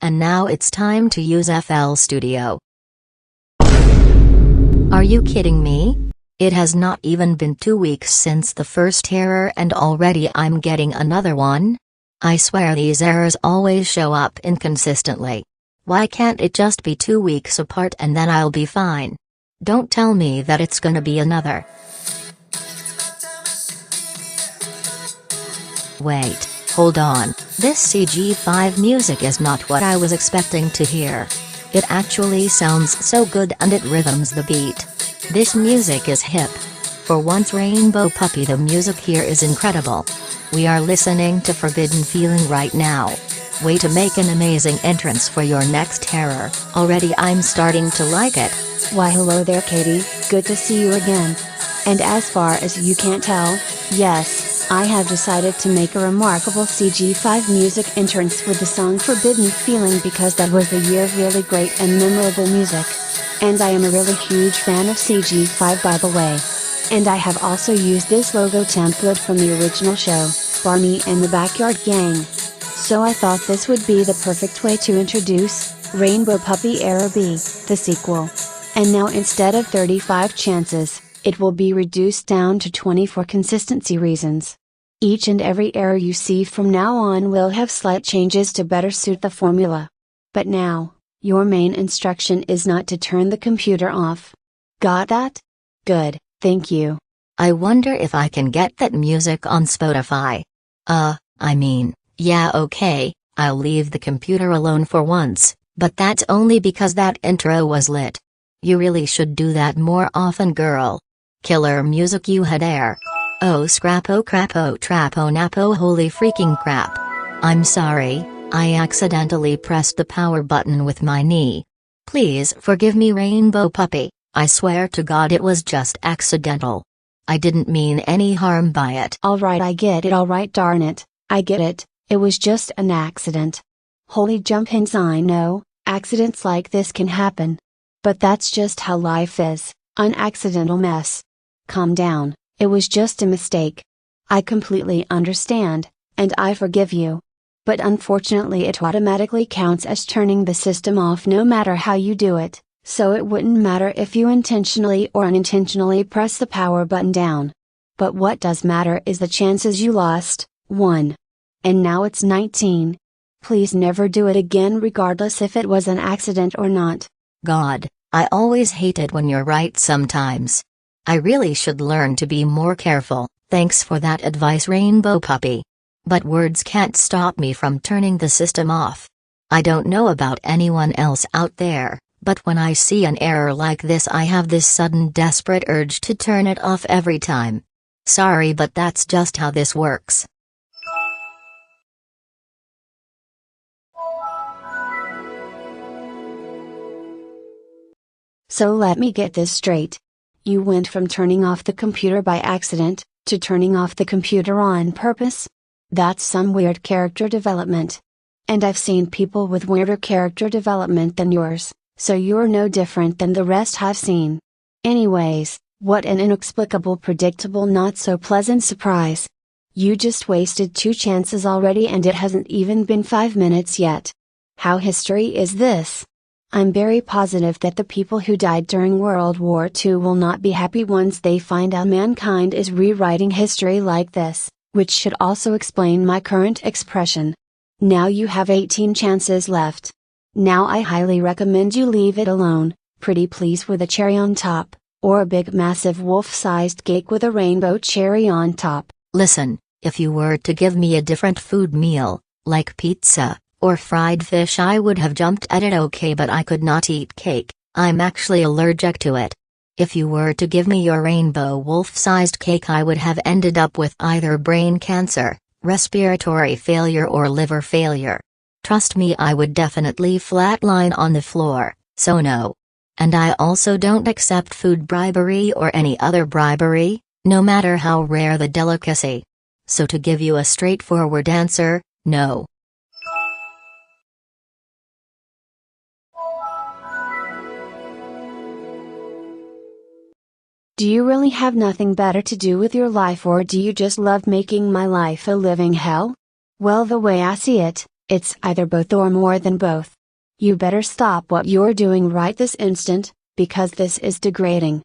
And now it's time to use FL Studio. Are you kidding me? It has not even been 2 weeks since the first error and already I'm getting another one? I swear these errors always show up inconsistently. Why can't it just be 2 weeks apart and then I'll be fine? Don't tell me that it's gonna be another. Wait, hold on, this CG5 music is not what I was expecting to hear. It actually sounds so good and it rhythms the beat. This music is hip. For once Rainbow Puppy, the music here is incredible. We are listening to Forbidden Feeling right now. Way to make an amazing entrance for your next terror. Already I'm starting to like it. Why hello there Katie, good to see you again. And as far as you can't tell, yes, I have decided to make a remarkable CG5 music entrance with the song Forbidden Feeling because that was the year of really great and memorable music. And I am a really huge fan of CG5 by the way. And I have also used this logo template from the original show, Barney and the Backyard Gang. So I thought this would be the perfect way to introduce Rainbow Puppy Era B, the sequel. And now instead of 35 chances, it will be reduced down to 20 for consistency reasons. Each and every error you see from now on will have slight changes to better suit the formula. But now, your main instruction is not to turn the computer off. Got that? Good, thank you. I wonder if I can get that music on Spotify. Yeah, okay, I'll leave the computer alone for once, but that's only because that intro was lit. You really should do that more often, girl. Killer music you had there. Oh scrap, oh crap, oh trap, oh nap, oh holy freaking crap. I'm sorry, I accidentally pressed the power button with my knee. Please forgive me, Rainbow Puppy, I swear to God it was just accidental. I didn't mean any harm by it. Alright, I get it, alright, darn it, I get it, it was just an accident. Holy jumpins, I know, accidents like this can happen. But that's just how life is, an accidental mess. Calm down, it was just a mistake. I completely understand, and I forgive you. But unfortunately it automatically counts as turning the system off no matter how you do it, so it wouldn't matter if you intentionally or unintentionally press the power button down. But what does matter is the chances you lost, 1. And now it's 19. Please never do it again regardless if it was an accident or not. God, I always hate it when you're right sometimes. I really should learn to be more careful. Thanks for that advice, Rainbow Puppy. But words can't stop me from turning the system off. I don't know about anyone else out there, but when I see an error like this I have this sudden desperate urge to turn it off every time. Sorry, but that's just how this works. So let me get this straight. You went from turning off the computer by accident, to turning off the computer on purpose? That's some weird character development. And I've seen people with weirder character development than yours, so you're no different than the rest I've seen. Anyways, what an inexplicable, predictable, not so pleasant surprise. You just wasted 2 chances already and it hasn't even been 5 minutes yet. How history is this? I'm very positive that the people who died during World War II will not be happy once they find out mankind is rewriting history like this, which should also explain my current expression. Now you have 18 chances left. Now I highly recommend you leave it alone, pretty please with a cherry on top, or a big massive wolf-sized cake with a rainbow cherry on top. Listen, if you were to give me a different food meal, like pizza, or fried fish I would have jumped at it, okay, but I could not eat cake, I'm actually allergic to it. If you were to give me your rainbow wolf-sized cake I would have ended up with either brain cancer, respiratory failure or liver failure. Trust me, I would definitely flatline on the floor, so no. And I also don't accept food bribery or any other bribery, no matter how rare the delicacy. So to give you a straightforward answer, no. Do you really have nothing better to do with your life, or do you just love making my life a living hell? Well, the way I see it, it's either both or more than both. You better stop what you're doing right this instant, because this is degrading.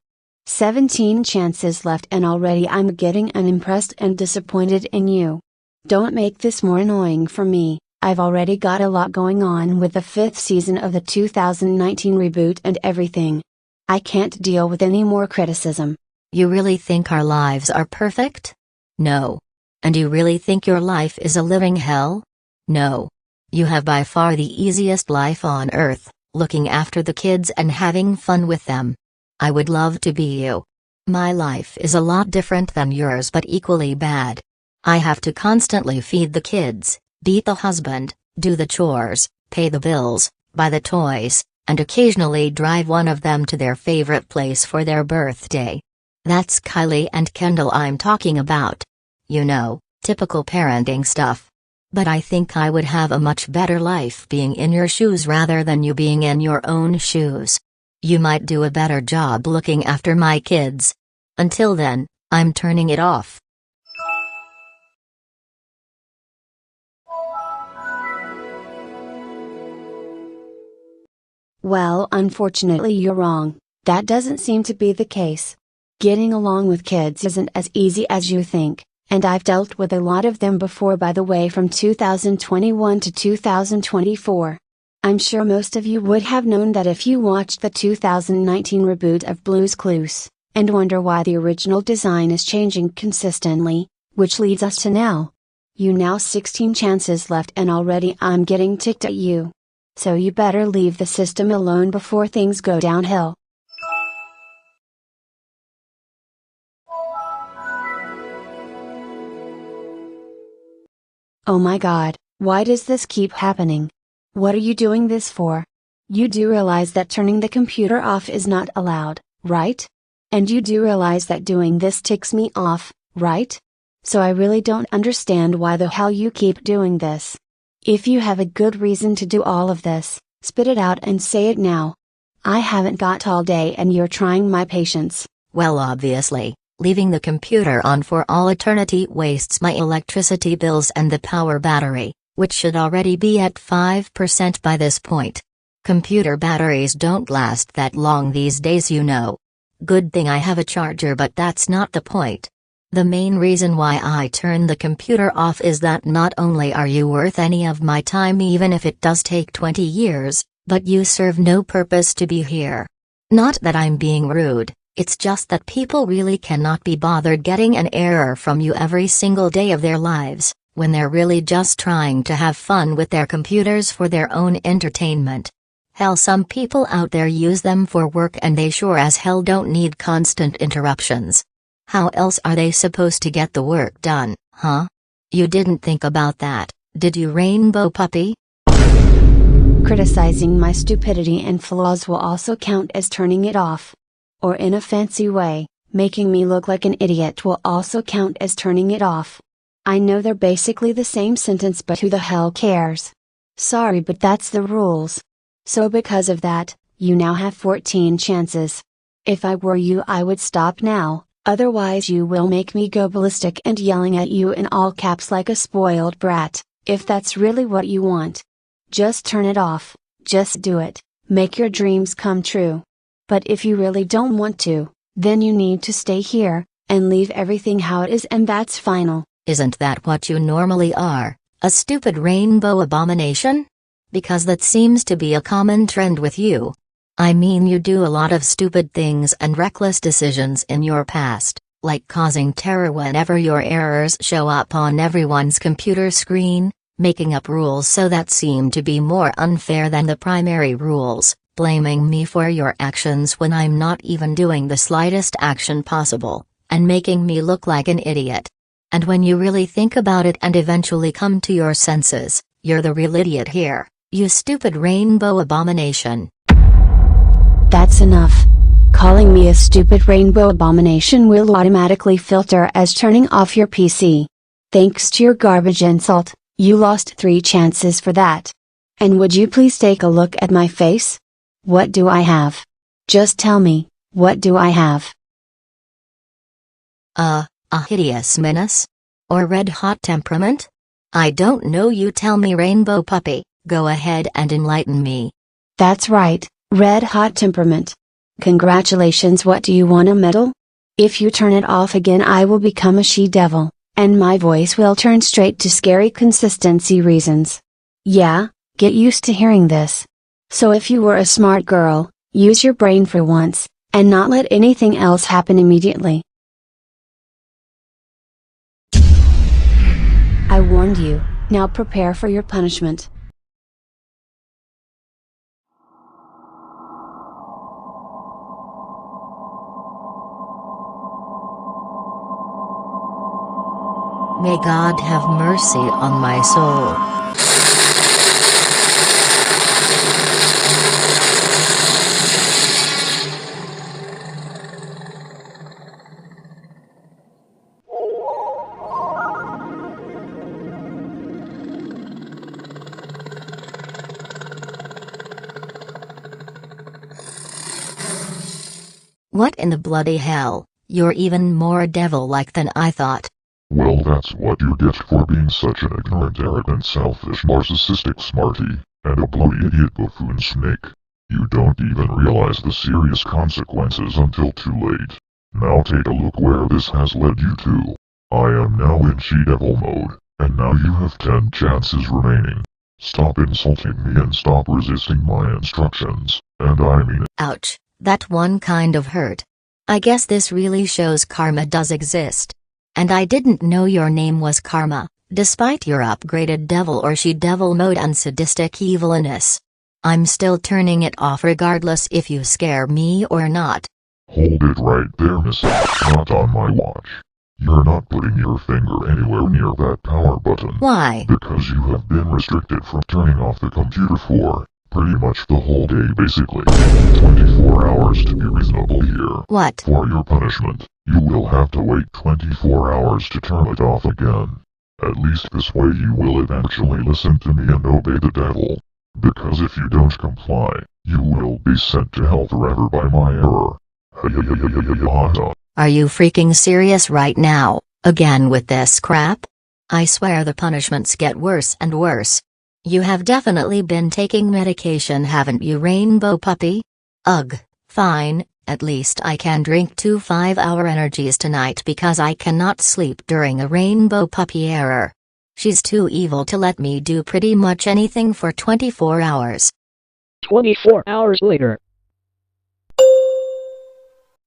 17 chances left and already I'm getting unimpressed and disappointed in you. Don't make this more annoying for me. I've already got a lot going on with the 5th season of the 2019 reboot and everything. I can't deal with any more criticism. You really think our lives are perfect? No. And you really think your life is a living hell? No. You have by far the easiest life on earth, looking after the kids and having fun with them. I would love to be you. My life is a lot different than yours but equally bad. I have to constantly feed the kids, beat the husband, do the chores, pay the bills, buy the toys, and occasionally drive one of them to their favorite place for their birthday. That's Kylie and Kendall I'm talking about. You know, typical parenting stuff. But I think I would have a much better life being in your shoes rather than you being in your own shoes. You might do a better job looking after my kids. Until then, I'm turning it off. Well, unfortunately you're wrong. That doesn't seem to be the case. Getting along with kids isn't as easy as you think, and I've dealt with a lot of them before, by the way, from 2021 to 2024. I'm sure most of you would have known that if you watched the 2019 reboot of Blue's Clues, and wonder why the original design is changing consistently, which leads us to now. You now 16 chances left and already I'm getting ticked at you. So you better leave the system alone before things go downhill. Oh my god, why does this keep happening? What are you doing this for? You do realize that turning the computer off is not allowed, right? And you do realize that doing this ticks me off, right? So I really don't understand why the hell you keep doing this. If you have a good reason to do all of this, spit it out and say it now. I haven't got all day and you're trying my patience. Well, obviously, leaving the computer on for all eternity wastes my electricity bills and the power battery, which should already be at 5% by this point. Computer batteries don't last that long these days, you know. Good thing I have a charger, but that's not the point. The main reason why I turn the computer off is that not only are you worth any of my time, even if it does take 20 years, but you serve no purpose to be here. Not that I'm being rude, it's just that people really cannot be bothered getting an error from you every single day of their lives, when they're really just trying to have fun with their computers for their own entertainment. Hell, some people out there use them for work and they sure as hell don't need constant interruptions. How else are they supposed to get the work done, huh? You didn't think about that, did you, Rainbow Puppy? Criticizing my stupidity and flaws will also count as turning it off. Or in a fancy way, making me look like an idiot will also count as turning it off. I know they're basically the same sentence, but who the hell cares? Sorry, but that's the rules. So because of that, you now have 14 chances. If I were you, I would stop now. Otherwise you will make me go ballistic and yelling at you in all caps like a spoiled brat, if that's really what you want. Just turn it off, just do it, make your dreams come true. But if you really don't want to, then you need to stay here, and leave everything how it is, and that's final. Isn't that what you normally are, a stupid rainbow abomination? Because that seems to be a common trend with you. I mean, you do a lot of stupid things and reckless decisions in your past, like causing terror whenever your errors show up on everyone's computer screen, making up rules so that seem to be more unfair than the primary rules, blaming me for your actions when I'm not even doing the slightest action possible, and making me look like an idiot. And when you really think about it and eventually come to your senses, you're the real idiot here, you stupid rainbow abomination. That's enough. Calling me a stupid rainbow abomination will automatically filter as turning off your PC. Thanks to your garbage insult, you lost 3 chances for that. And would you please take a look at my face? What do I have? Just tell me, what do I have? A hideous menace? Or red-hot temperament? I don't know, you tell me, Rainbow Puppy, go ahead and enlighten me. That's right, red hot temperament. Congratulations, what do you want, a medal? If you turn it off again I will become a she-devil, and my voice will turn straight to scary consistency reasons. Yeah, get used to hearing this. So if you were a smart girl, use your brain for once, and not let anything else happen immediately. I warned you, now prepare for your punishment. May God have mercy on my soul. What in the bloody hell? You're even more devil-like than I thought. Well, that's what you get for being such an ignorant, arrogant, selfish, narcissistic smarty, and a bloody idiot buffoon snake. You don't even realize the serious consequences until too late. Now take a look where this has led you to. I am now in she-devil mode, and now you have 10 chances remaining. Stop insulting me and stop resisting my instructions, and I mean it. Ouch, that one kind of hurt. I guess this really shows karma does exist. And I didn't know your name was Karma, despite your upgraded devil or she-devil mode and sadistic evilness. I'm still turning it off regardless if you scare me or not. Hold it right there, missy. Not on my watch. You're not putting your finger anywhere near that power button. Why? Because you have been restricted from turning off the computer for pretty much the whole day, basically. 24 hours to be reasonable here. What? For your punishment, you will have to wait 24 hours to turn it off again. At least this way you will eventually listen to me and obey the devil. Because if you don't comply, you will be sent to hell forever by my error. Are you freaking serious right now, again with this crap? I swear the punishments get worse and worse. You have definitely been taking medication, haven't you, Rainbow Puppy? Ugh, fine, at least I can drink 2 5-hour energies tonight because I cannot sleep during a Rainbow Puppy error. She's too evil to let me do pretty much anything for 24 hours. 24 hours later.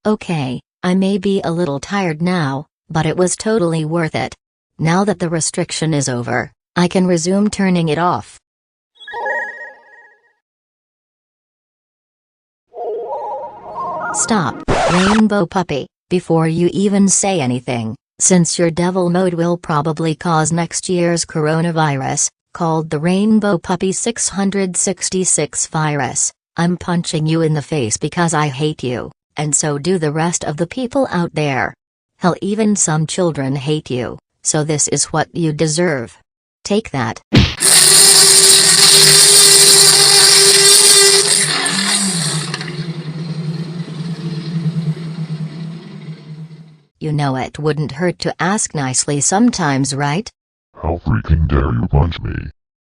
Okay, I may be a little tired now, but it was totally worth it. Now that the restriction is over, I can resume turning it off. Stop, Rainbow Puppy, before you even say anything, since your devil mode will probably cause next year's coronavirus, called the Rainbow Puppy 666 virus. I'm punching you in the face because I hate you, and so do the rest of the people out there. Hell, even some children hate you, so this is what you deserve. Take that. You know it wouldn't hurt to ask nicely sometimes, right? How freaking dare you punch me?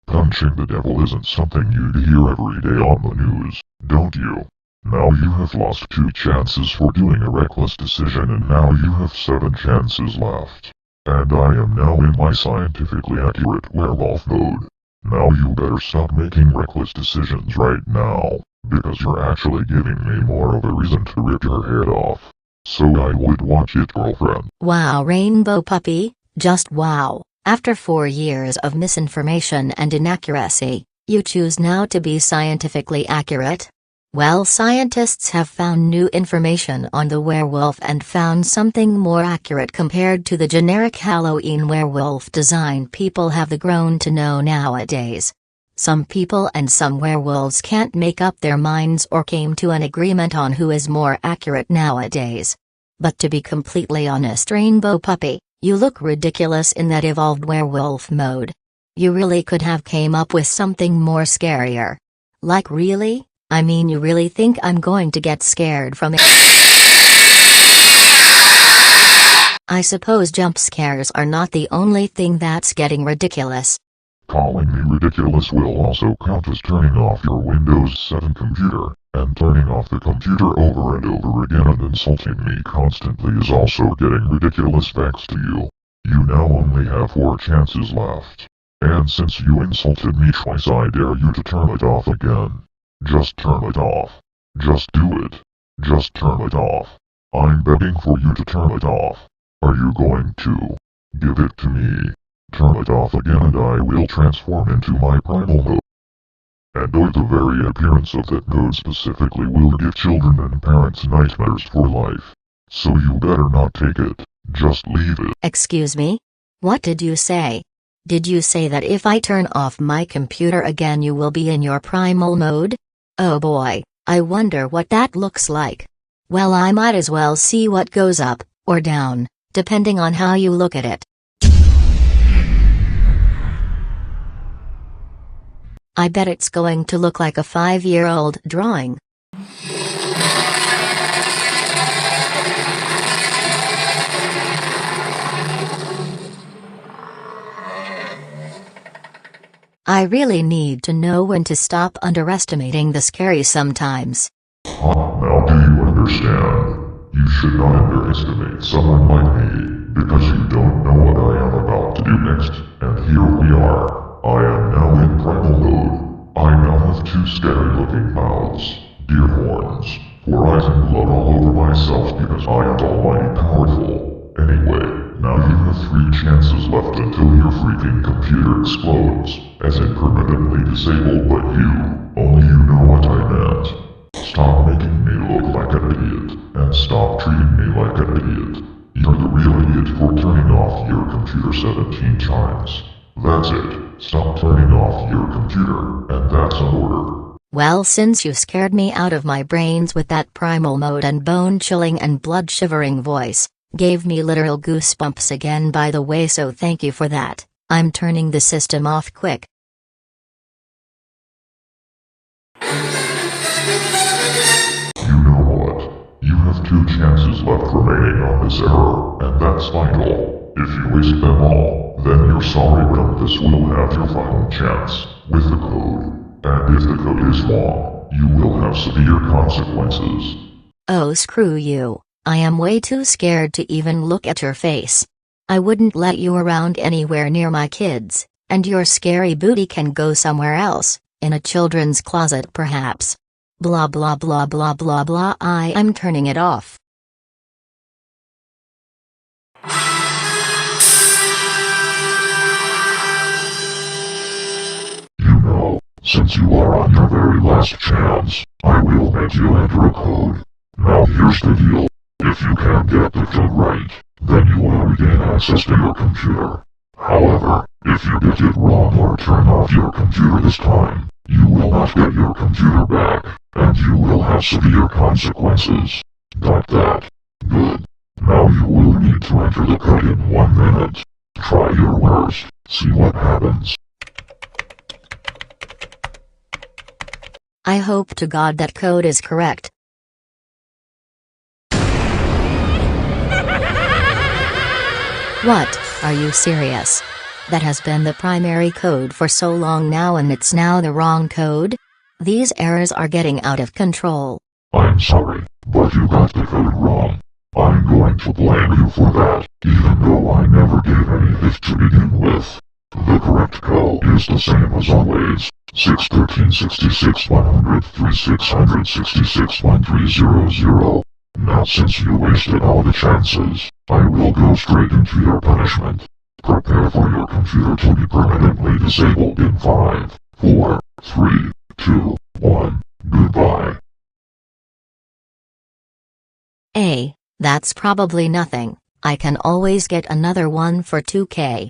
Punching the devil isn't something you'd hear every day on the news, don't you? Now you have lost 2 chances for doing a reckless decision, and now you have 7 chances left. And I am now in my scientifically accurate werewolf mode. Now you better stop making reckless decisions right now, because you're actually giving me more of a reason to rip your head off. So I would watch it, girlfriend. Wow, Rainbow Puppy, just wow. After 4 years of misinformation and inaccuracy, you choose now to be scientifically accurate? Well, scientists have found new information on the werewolf and found something more accurate compared to the generic Halloween werewolf design people have grown to know nowadays. Some people and some werewolves can't make up their minds or came to an agreement on who is more accurate nowadays. But to be completely honest, Rainbow Puppy, you look ridiculous in that evolved werewolf mode. You really could have came up with something more scarier. Like really? I mean, you really think I'm going to get scared from it? I suppose jump scares are not the only thing that's getting ridiculous. Calling me ridiculous will also count as turning off your Windows 7 computer, and turning off the computer over and over again and insulting me constantly is also getting ridiculous thanks to you. You now only have 4 chances left. And since you insulted me twice, I dare you to turn it off again. Just turn it off. Just do it. Just turn it off. I'm begging for you to turn it off. Are you going to? Give it to me. Turn it off again and I will transform into my primal mode. And the very appearance of that mode specifically will give children and parents nightmares for life. So you better not take it. Just leave it. Excuse me? What did you say? Did you say that if I turn off my computer again you will be in your primal mode? Oh boy, I wonder what that looks like. Well, I might as well see what goes up, or down, depending on how you look at it. I bet it's going to look like a 5-year-old drawing. I really need to know when to stop underestimating the scary sometimes. Now do you understand? You should not underestimate someone like me, because you don't know what I am about to do next, and here we are. I am now in primal mode. I now have 2 scary-looking mouths, deer horns, 4 eyes and blood all over myself because I am almighty powerful. Anyway, now you have 3 chances left until your freaking computer explodes, as in permanently disabled, but only you know what I meant. Stop making me look like an idiot, and stop treating me like an idiot. You're the real idiot for turning off your computer 17 times. That's it. Stop turning off your computer, and that's an order. Well, since you scared me out of my brains with that primal mode and bone-chilling and blood-shivering voice, gave me literal goosebumps again by the way, so thank you for that. I'm turning the system off quick. You know what? You have 2 chances left remaining on this error, and that's final. If you waste them all, then you're sorry, but this will have your final chance, with the code. And if the code is wrong, you will have severe consequences. Oh, screw you. I am way too scared to even look at your face. I wouldn't let you around anywhere near my kids, and your scary booty can go somewhere else, in a children's closet perhaps. Blah blah blah blah blah blah. I'm turning it off. You know, since you are on your very last chance, I will make you enter a code. Now here's the deal. If you can get the code right, then you will regain access to your computer. However, if you get it wrong or turn off your computer this time, you will not get your computer back, and you will have severe consequences. Got that? Good. Now you will need to enter the code in 1 minute. Try your worst, see what happens. I hope to God that code is correct. What, are you serious? That has been the primary code for so long now and it's now the wrong code? These errors are getting out of control. I'm sorry, but you got the code wrong. I'm going to blame you for that, even though I never gave any hint to begin with. The correct code is the same as always, 613-66-103-666-1300. Now since you wasted all the chances, I will go straight into your punishment. Prepare for your computer to be permanently disabled in 5, 4, 3, 2, 1, goodbye. That's probably nothing. I can always get another one for 2K.